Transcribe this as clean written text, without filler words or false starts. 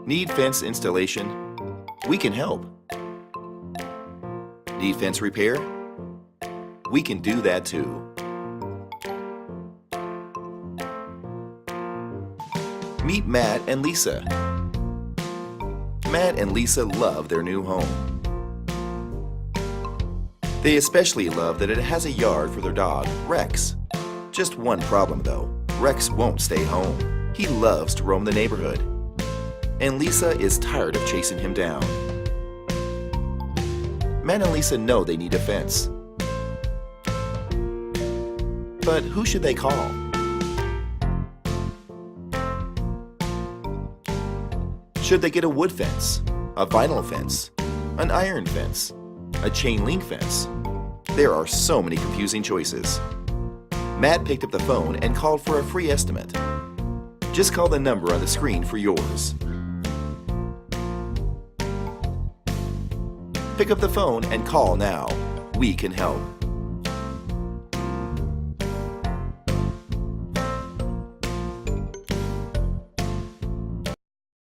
Need fence installation? We can help. Need fence repair? We can do that too. Meet Matt and Lisa. Matt and Lisa love their new home. They especially love that it has a yard for their dog, Rex. Just one problem though, Rex won't stay home. He loves to roam the neighborhood. And Lisa is tired of chasing him down. Matt and Lisa know they need a fence. But who should they call? Should they get a wood fence, a vinyl fence, an iron fence, a chain link fence? There are so many confusing choices. Matt picked up the phone and called for a free estimate. Just call the number on the screen for yours. Pick up the phone and call now. We can help.